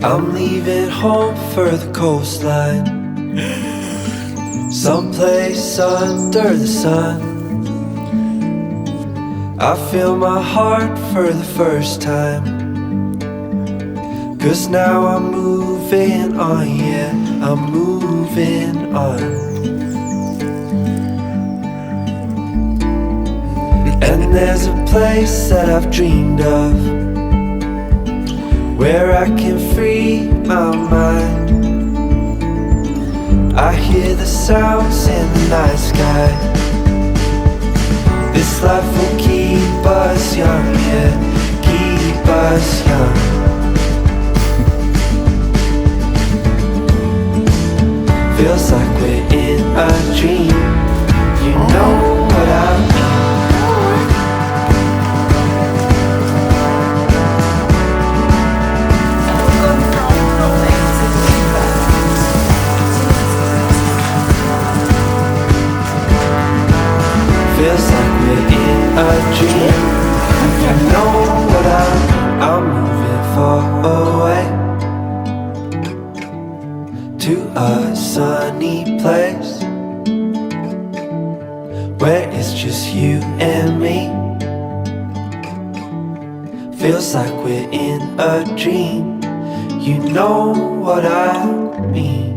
I'm leaving home for the coastline, someplace under the sun. I feel my heart for the first time, 'cause now I'm moving on, yeah, I'm moving on. And there's a place that I've dreamed of, where I can free my mind. I hear the sounds in the night sky. This life will keep us young, yeah, keep us young. Feels like we're in a dream, you know what I mean. Feels like we're in a dream, you know what I'm moving far away to a sunny place where it's just you and me. Feels like we're in a dream, you know what I mean.